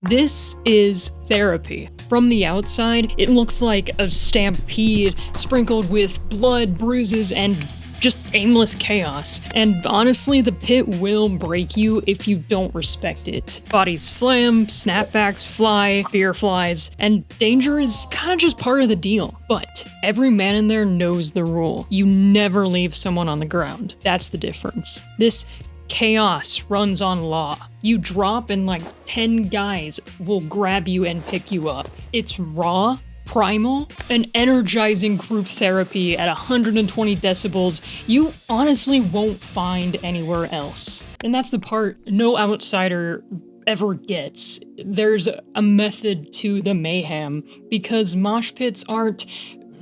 This is therapy. From the outside, it looks like a stampede sprinkled with blood, bruises, and just aimless chaos. And honestly, the pit will break you if you don't respect it. Bodies slam, snapbacks fly, fear flies, and danger is kind of just part of the deal. But every man in there knows the rule. You never leave someone on the ground. That's the difference. This chaos runs on law. You drop and like 10 guys will grab you and pick you up. It's raw, primal, and energizing group therapy at 120 decibels you honestly won't find anywhere else. And that's the part no outsider ever gets. There's a method to the mayhem, because mosh pits aren't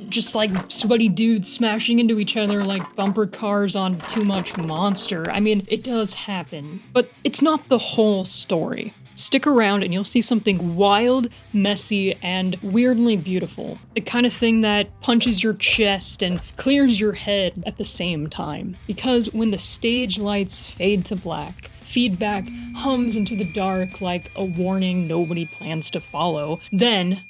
just like sweaty dudes smashing into each other like bumper cars on Too Much Monster. I mean, it does happen, but it's not the whole story. Stick around and you'll see something wild, messy, and weirdly beautiful. The kind of thing that punches your chest and clears your head at the same time. Because when the stage lights fade to black, feedback hums into the dark like a warning nobody plans to follow, then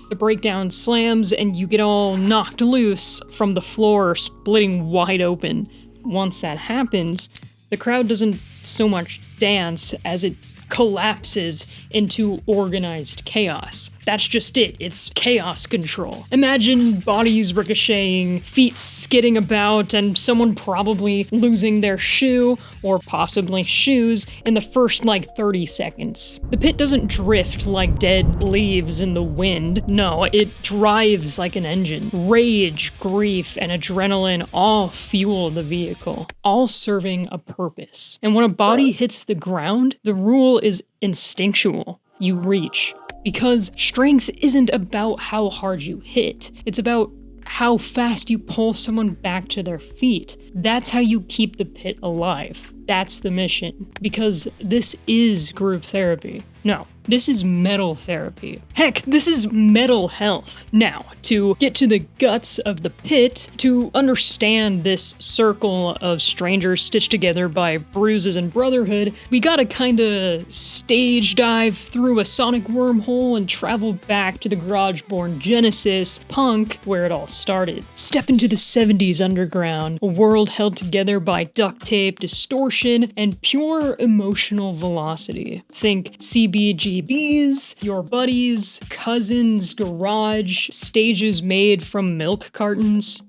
the breakdown slams and you get all knocked loose from the floor splitting wide open. Once that happens, the crowd doesn't so much dance as it collapses into organized chaos. That's just it. It's chaos control. Imagine bodies ricocheting, feet skidding about, and someone probably losing their shoe, or possibly shoes, in the first 30 seconds. The pit doesn't drift like dead leaves in the wind. No, it drives like an engine. Rage, grief, and adrenaline all fuel the vehicle, all serving a purpose. And when a body hits the ground, the rule is instinctual. You reach. Because strength isn't about how hard you hit. It's about how fast you pull someone back to their feet. That's how you keep the pit alive. That's the mission. Because this is group therapy. No, this is metal therapy. Heck, this is mental health. Now, to get to the guts of the pit, to understand this circle of strangers stitched together by bruises and brotherhood, we gotta kinda stage dive through a sonic wormhole and travel back to the garage-born Genesis, punk, where it all started. Step into the 70s underground, a world held together by duct tape, distortion, and pure emotional velocity. Think CBGBs, your buddies, cousins, garage, stages made from milk cartons.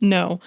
No.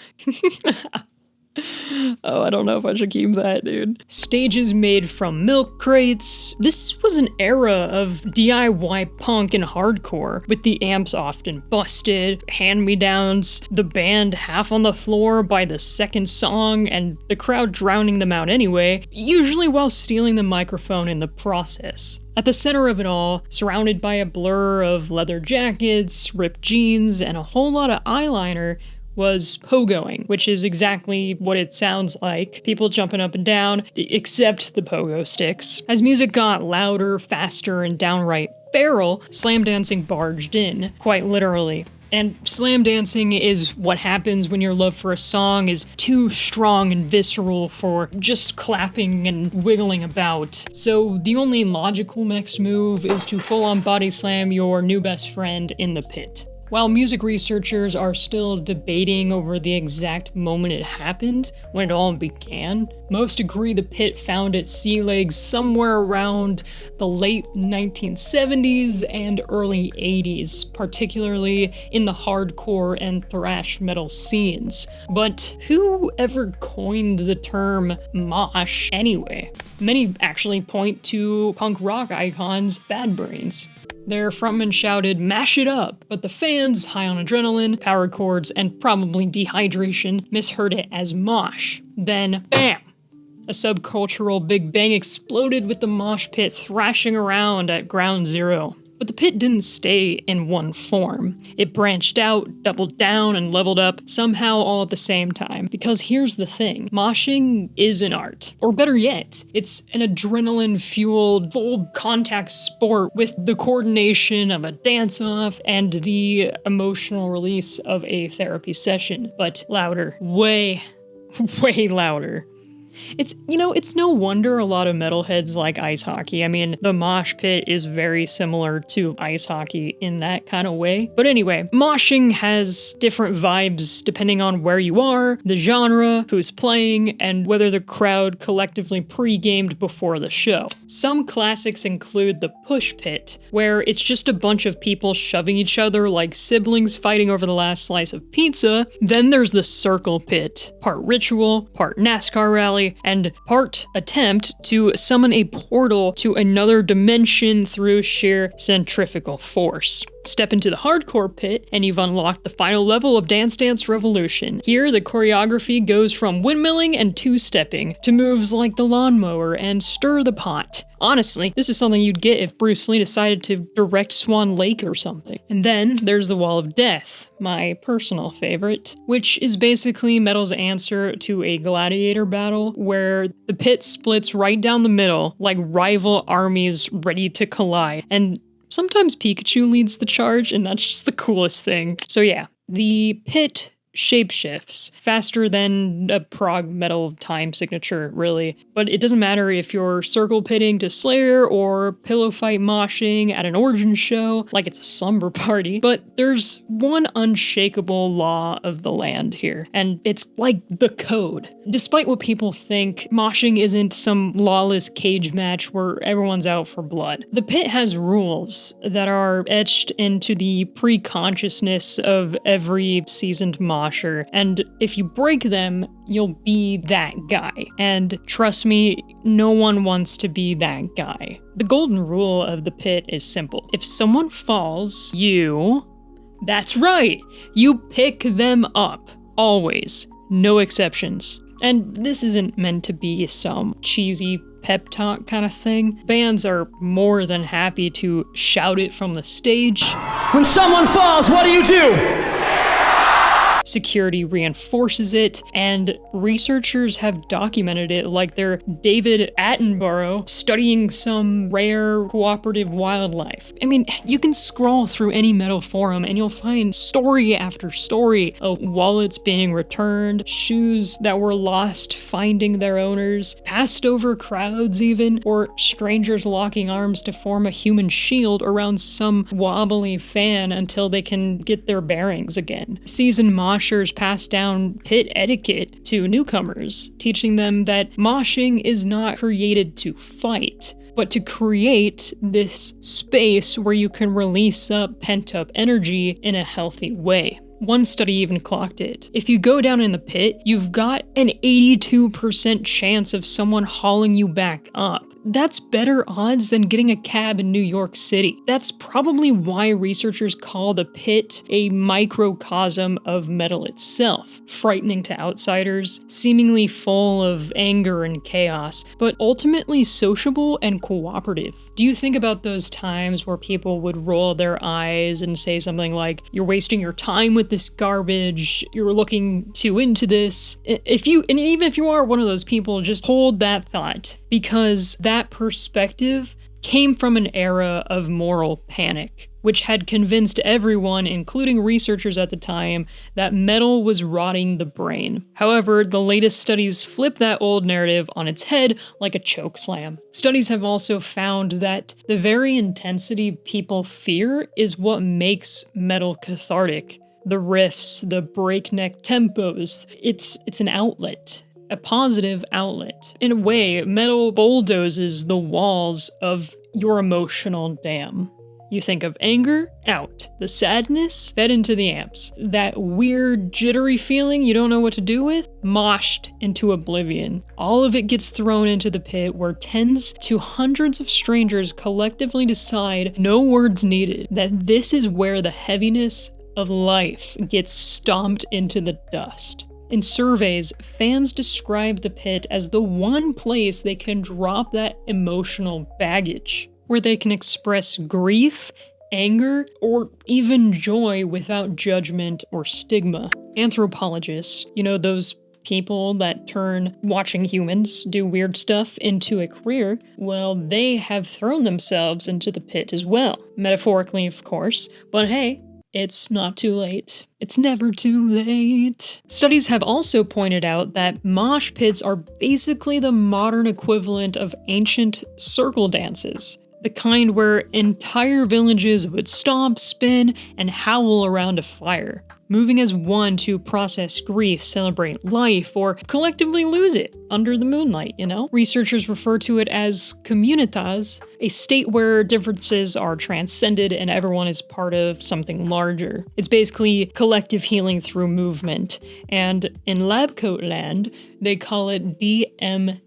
Oh, I don't know if I should keep that, dude. Stages made from milk crates. This was an era of DIY punk and hardcore, with the amps often busted, hand-me-downs, the band half on the floor by the second song, and the crowd drowning them out anyway, usually while stealing the microphone in the process. At the center of it all, surrounded by a blur of leather jackets, ripped jeans, and a whole lot of eyeliner, was pogoing, which is exactly what it sounds like. People jumping up and down, except the pogo sticks. As music got louder, faster, and downright feral, slam dancing barged in, quite literally. And slam dancing is what happens when your love for a song is too strong and visceral for just clapping and wiggling about. So the only logical next move is to full-on body slam your new best friend in the pit. While music researchers are still debating over the exact moment it happened, when it all began, most agree the pit found its sea legs somewhere around the late 1970s and early 80s, particularly in the hardcore and thrash metal scenes. But who ever coined the term mosh anyway? Many actually point to punk rock icons Bad Brains. Their frontman shouted, "Mash it up!" But the fans, high on adrenaline, power chords, and probably dehydration, misheard it as mosh. Then, bam! A subcultural Big Bang exploded with the mosh pit thrashing around at ground zero. But the pit didn't stay in one form. It branched out, doubled down, and leveled up, somehow all at the same time. Because here's the thing, moshing is an art. Or better yet, it's an adrenaline-fueled, full-contact sport with the coordination of a dance-off and the emotional release of a therapy session. But louder. Way louder. It's no wonder a lot of metalheads like ice hockey. I mean, the mosh pit is very similar to ice hockey in that kind of way. But anyway, moshing has different vibes depending on where you are, the genre, who's playing, and whether the crowd collectively pre-gamed before the show. Some classics include the push pit, where it's just a bunch of people shoving each other like siblings fighting over the last slice of pizza. Then there's the circle pit, part ritual, part NASCAR rally, and part attempt to summon a portal to another dimension through sheer centrifugal force. Step into the hardcore pit, and you've unlocked the final level of Dance Dance Revolution. Here, the choreography goes from windmilling and two-stepping to moves like the lawnmower and stir the pot. Honestly, this is something you'd get if Bruce Lee decided to direct Swan Lake or something. And then there's the Wall of Death, my personal favorite, which is basically metal's answer to a gladiator battle where the pit splits right down the middle like rival armies ready to collide. And sometimes Pikachu leads the charge, and that's just the coolest thing. So yeah, the pit shapeshifts faster than a prog metal time signature, really. But it doesn't matter if you're circle pitting to Slayer or pillow fight moshing at an origin show, like it's a slumber party. But there's one unshakable law of the land here, and it's like the code. Despite what people think, moshing isn't some lawless cage match where everyone's out for blood. The pit has rules that are etched into the pre-consciousness of every seasoned mosher, and if you break them, you'll be that guy. And trust me, no one wants to be that guy. The golden rule of the pit is simple. If someone falls, that's right, you pick them up. Always. No exceptions. And this isn't meant to be some cheesy pep talk kind of thing. Bands are more than happy to shout it from the stage. When someone falls, what do? Security reinforces it, and researchers have documented it like they're David Attenborough studying some rare cooperative wildlife. I mean, you can scroll through any metal forum and you'll find story after story of wallets being returned, shoes that were lost finding their owners, passed over crowds even, or strangers locking arms to form a human shield around some wobbly fan until they can get their bearings again. Seasoned moshers pass down pit etiquette to newcomers, teaching them that moshing is not created to fight, but to create this space where you can release up pent-up energy in a healthy way. One study even clocked it. If you go down in the pit, you've got an 82% chance of someone hauling you back up. That's better odds than getting a cab in New York City. That's probably why researchers call the pit a microcosm of metal itself, frightening to outsiders, seemingly full of anger and chaos, but ultimately sociable and cooperative. Do you think about those times where people would roll their eyes and say something like, "You're wasting your time with this garbage, you're looking too into this"? And even if you are one of those people, just hold that thought, because that perspective came from an era of moral panic, which had convinced everyone, including researchers at the time, that metal was rotting the brain. However, the latest studies flip that old narrative on its head like a chokeslam. Studies have also found that the very intensity people fear is what makes metal cathartic. The riffs, the breakneck tempos, it's an outlet. A positive outlet. In a way, metal bulldozes the walls of your emotional dam. You think of anger? Out. The sadness? Fed into the amps. That weird, jittery feeling you don't know what to do with? Moshed into oblivion. All of it gets thrown into the pit where tens to hundreds of strangers collectively decide, no words needed, that this is where the heaviness of life gets stomped into the dust. In surveys, fans describe the pit as the one place they can drop that emotional baggage, where they can express grief, anger, or even joy without judgment or stigma. Anthropologists, those people that turn watching humans do weird stuff into a career, well, they have thrown themselves into the pit as well. Metaphorically, of course, but hey, It's not too late. It's never too late. Studies have also pointed out that mosh pits are basically the modern equivalent of ancient circle dances. The kind where entire villages would stomp, spin, and howl around a fire, moving as one to process grief, celebrate life, or collectively lose it under the moonlight, you know? Researchers refer to it as communitas, a state where differences are transcended and everyone is part of something larger. It's basically collective healing through movement, and in lab coat land, they call it DMT.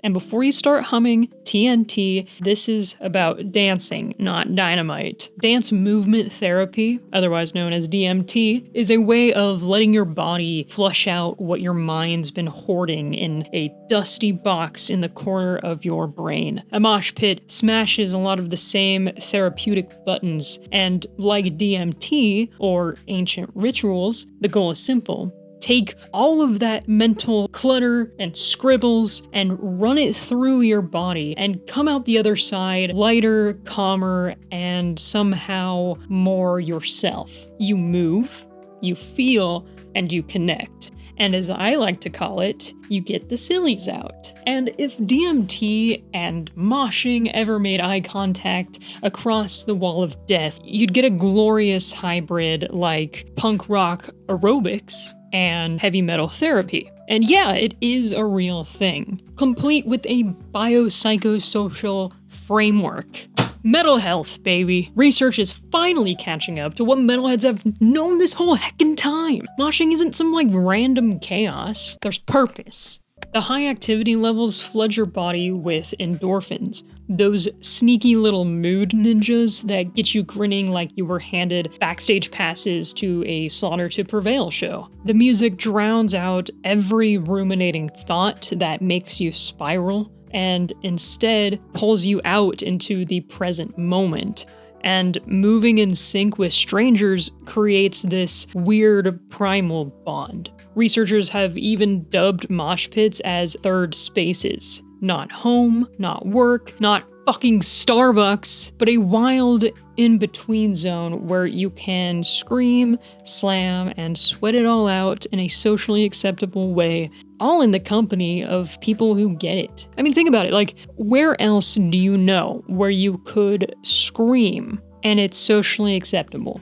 And before you start humming TNT, this is about dancing, not dynamite. Dance movement therapy, otherwise known as DMT, is a way of letting your body flush out what your mind's been hoarding in a dusty box in the corner of your brain. A mosh pit smashes a lot of the same therapeutic buttons, and like DMT, or ancient rituals, the goal is simple. Take all of that mental clutter and scribbles and run it through your body and come out the other side lighter, calmer, and somehow more yourself. You move, you feel, and you connect. And as I like to call it, you get the sillies out. And if DMT and moshing ever made eye contact across the wall of death, you'd get a glorious hybrid like punk rock aerobics and heavy metal therapy. And yeah, it is a real thing, complete with a biopsychosocial framework. Mental health, baby. Research is finally catching up to what metalheads have known this whole heckin' time. Moshing isn't some random chaos. There's purpose. The high activity levels flood your body with endorphins, those sneaky little mood ninjas that get you grinning like you were handed backstage passes to a Slaughter to Prevail show. The music drowns out every ruminating thought that makes you spiral, and instead pulls you out into the present moment. And moving in sync with strangers creates this weird primal bond. Researchers have even dubbed mosh pits as third spaces. Not home, not work, not fucking Starbucks, but a wild in-between zone where you can scream, slam, and sweat it all out in a socially acceptable way, all in the company of people who get it. I mean, think about it, where else do you know where you could scream and it's socially acceptable?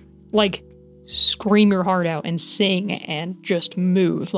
Scream your heart out and sing and just move.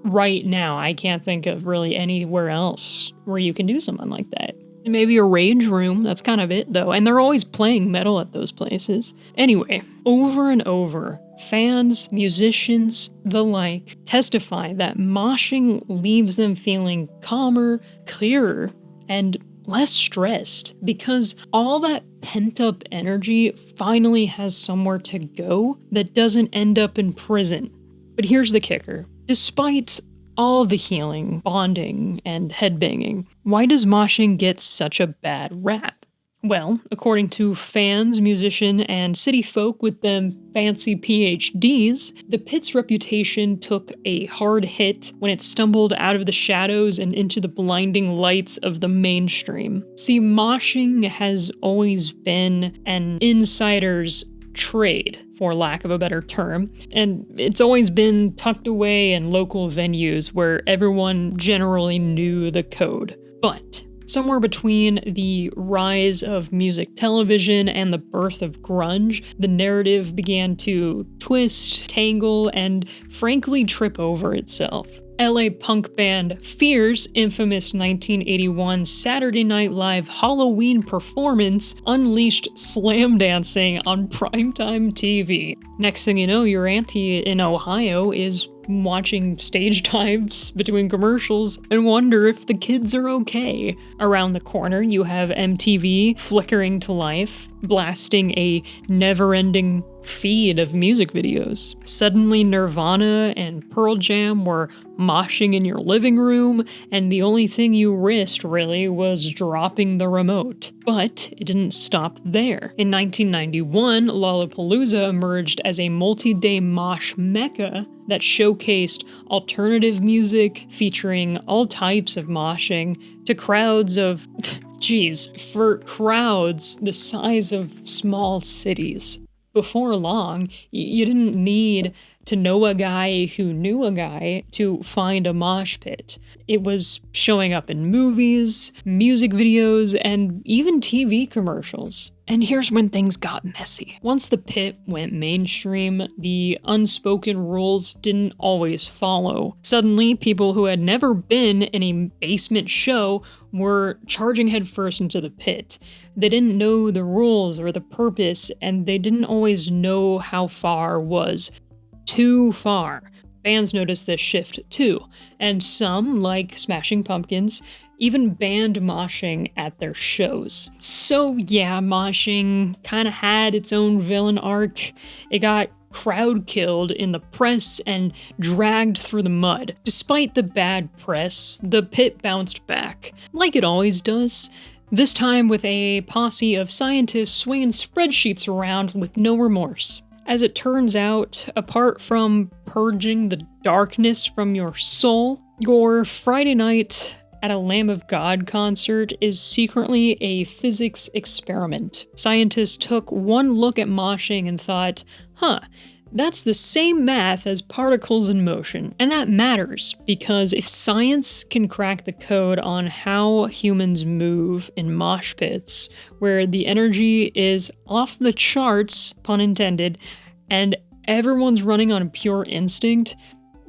Right now, I can't think of really anywhere else where you can do something like that. Maybe a rage room, that's kind of it though, and they're always playing metal at those places. Anyway, over and over, fans, musicians, the like, testify that moshing leaves them feeling calmer, clearer, and less stressed, because all that pent-up energy finally has somewhere to go that doesn't end up in prison. But here's the kicker. Despite all the healing, bonding, and headbanging, why does moshing get such a bad rap? Well, according to fans, musicians, and city folk with them fancy PhDs, the pit's reputation took a hard hit when it stumbled out of the shadows and into the blinding lights of the mainstream. See, moshing has always been an insider's trade, for lack of a better term, and it's always been tucked away in local venues where everyone generally knew the code. But somewhere between the rise of music television and the birth of grunge, the narrative began to twist, tangle, and frankly trip over itself. LA punk band Fear's infamous 1981 Saturday Night Live Halloween performance unleashed slam dancing on primetime TV. Next thing you know, your auntie in Ohio is watching stage dives between commercials and wonder if the kids are okay. Around the corner, you have MTV flickering to life, blasting a never-ending feed of music videos. Suddenly, Nirvana and Pearl Jam were moshing in your living room, and the only thing you risked, really, was dropping the remote. But it didn't stop there. In 1991, Lollapalooza emerged as a multi-day mosh mecca that showcased alternative music featuring all types of moshing to crowds of, for crowds the size of small cities. before long, you didn't need to know a guy who knew a guy to find a mosh pit. It was showing up in movies, music videos, and even TV commercials. And here's when things got messy. Once the pit went mainstream, the unspoken rules didn't always follow. Suddenly, people who had never been in a basement show were charging headfirst into the pit. They didn't know the rules or the purpose, and they didn't always know how far was too far. Bands noticed this shift too, and some, like Smashing Pumpkins, even banned moshing at their shows. So yeah, moshing kinda had its own villain arc. It got crowd killed in the press and dragged through the mud. Despite the bad press, the pit bounced back, like it always does. This time with a posse of scientists swinging spreadsheets around with no remorse. As it turns out, apart from purging the darkness from your soul, your Friday night at a Lamb of God concert is secretly a physics experiment. Scientists took one look at moshing and thought, that's the same math as particles in motion. And that matters, because if science can crack the code on how humans move in mosh pits, where the energy is off the charts, pun intended, and everyone's running on pure instinct,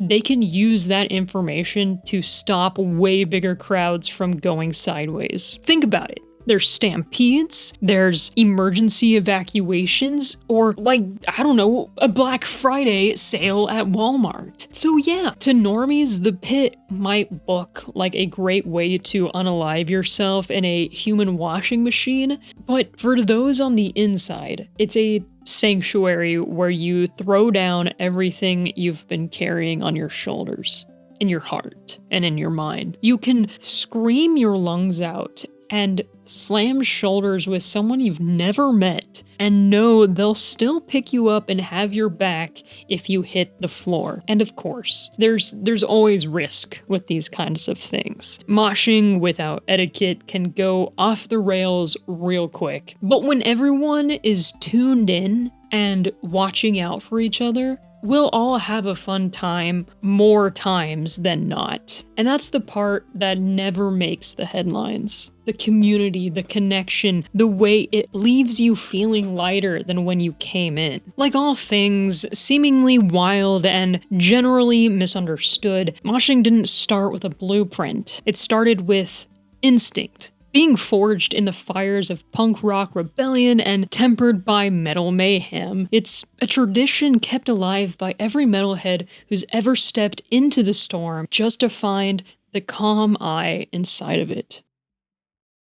they can use that information to stop way bigger crowds from going sideways. Think about it. There's stampedes, there's emergency evacuations, or a Black Friday sale at Walmart. So yeah, to normies, the pit might look like a great way to unalive yourself in a human washing machine, but for those on the inside, it's a sanctuary where you throw down everything you've been carrying on your shoulders, in your heart, and in your mind. You can scream your lungs out and slam shoulders with someone you've never met and know they'll still pick you up and have your back if you hit the floor. And of course, there's always risk with these kinds of things. Moshing without etiquette can go off the rails real quick. But when everyone is tuned in and watching out for each other, we'll all have a fun time more times than not. And that's the part that never makes the headlines. The community, the connection, the way it leaves you feeling lighter than when you came in. Like all things seemingly wild and generally misunderstood, moshing didn't start with a blueprint. It started with instinct, being forged in the fires of punk rock rebellion and tempered by metal mayhem. It's a tradition kept alive by every metalhead who's ever stepped into the storm just to find the calm eye inside of it.